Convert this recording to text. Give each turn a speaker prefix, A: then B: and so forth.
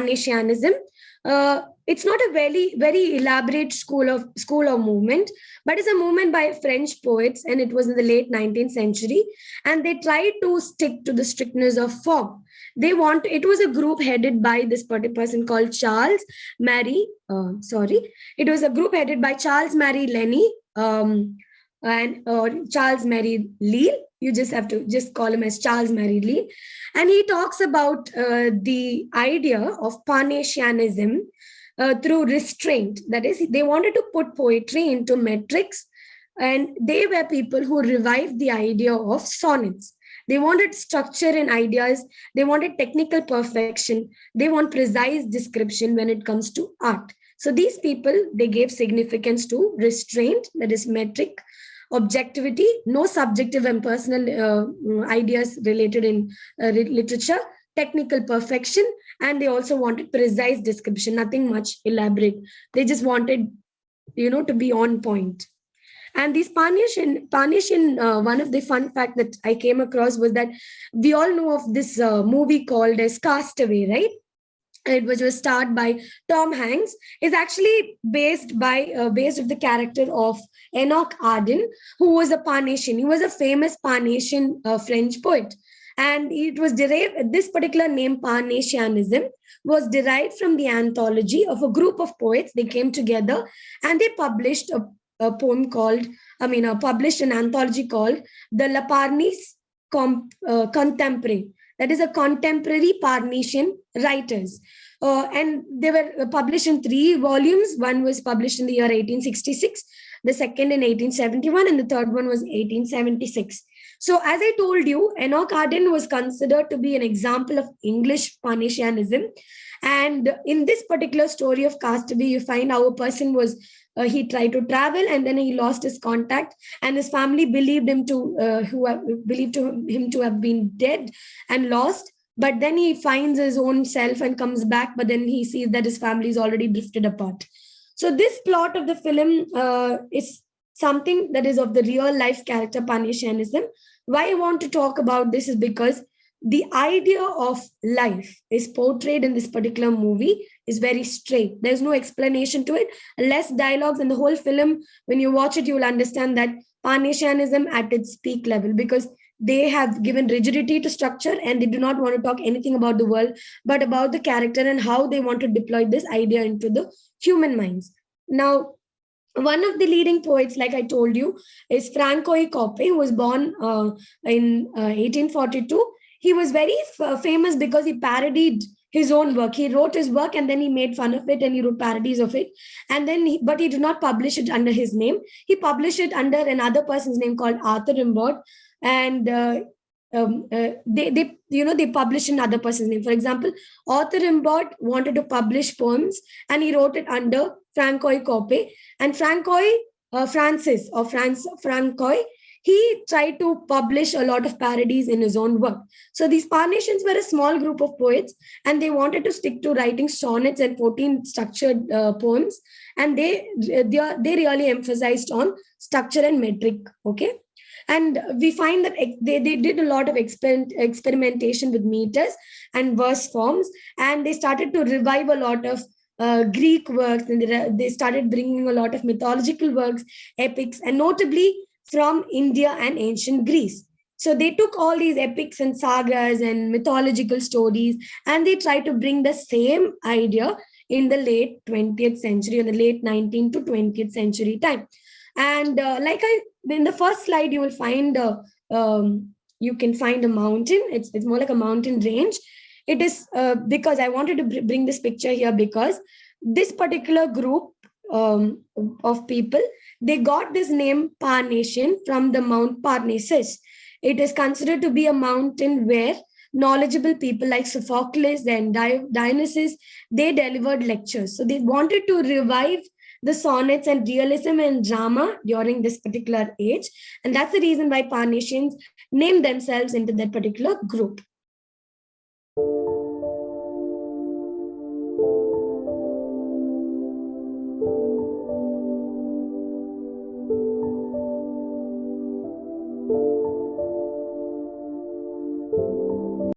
A: Parnassianism. It's not a very elaborate school or movement, but it's a movement by French poets, and it was in the late 19th century. And they tried to stick to the strictness of form. It was a group headed by this person called Charles Marie. It was a group headed by Charles Marie Lenny, and Charles Marie Lille. You just have to just call him as Charles Marie Lille. And he talks about the idea of Parnassianism through restraint. That is, they wanted to put poetry into metrics, and they were people who revived the idea of sonnets. They wanted structure and ideas. They wanted technical perfection. They want precise description when it comes to art. So these people, they gave significance to restraint, that is metric, objectivity, no subjective and personal ideas related in literature, technical perfection, and they also wanted precise description, nothing much elaborate. They just wanted, to be on point. And these Parnassian, one of the fun fact that I came across was that we all know of this movie called as Castaway, right? Which was starred by Tom Hanks, is actually based of the character of Enoch Arden, who was a Parnassian. He was a famous Parnassian French poet. And it was derived, this particular name, Parnassianism, was derived from the anthology of a group of poets. They came together and they published published an anthology called the La Parnasse Contemporary. That is a contemporary Parnassian writers. And they were published in 3 volumes. One was published in the year 1866, the second in 1871, and the third one was 1876. So as I told you, Enoch Arden was considered to be an example of English Parnassianism. And in this particular story of Castaway, you find how a person was, he tried to travel and then he lost his contact, and his family believed him to have been dead and lost. But then he finds his own self and comes back, but then he sees that his family is already drifted apart. So this plot of the film is something that is of the real life character Parnassianism. Why I want to talk about this is because the idea of life is portrayed in this particular movie is very straight. There's no explanation to it, less dialogues, and the whole film, when you watch it, you will understand that Parnassianism at its peak level, because they have given rigidity to structure and they do not want to talk anything about the world, but about the character and how they want to deploy this idea into the human minds. Now, one of the leading poets, like I told you, is Francois Coppe, who was born in 1842. He was very famous because he parodied his own work. He wrote his work and then he made fun of it and he wrote parodies of it. And then, but he did not publish it under his name. He published it under another person's name called Arthur Rimbaud. And they published in other person's name. For example, Arthur Rimbaud wanted to publish poems and he wrote it under Francois Coppe. And Francois, he tried to publish a lot of parodies in his own work. So these Parnassians were a small group of poets, and they wanted to stick to writing sonnets and 14 structured poems. And they really emphasized on structure and metric. Okay. And we find that they did a lot of experimentation with meters and verse forms, and they started to revive a lot of Greek works, and they started bringing a lot of mythological works, epics, and notably from India and ancient Greece. So they took all these epics and sagas and mythological stories, and they tried to bring the same idea in the late 20th century, or the late 19th to 20th century time. And in the first slide, you will find you can find a mountain. It's more like a mountain range. It is because I wanted to bring this picture here because this particular group of people, they got this name Parnassian from the Mount Parnassus. It is considered to be a mountain where knowledgeable people like Sophocles and Dionysius, they delivered lectures. So they wanted to revive the sonnets and realism and drama during this particular age. And that's the reason why Parnassians named themselves into that particular group.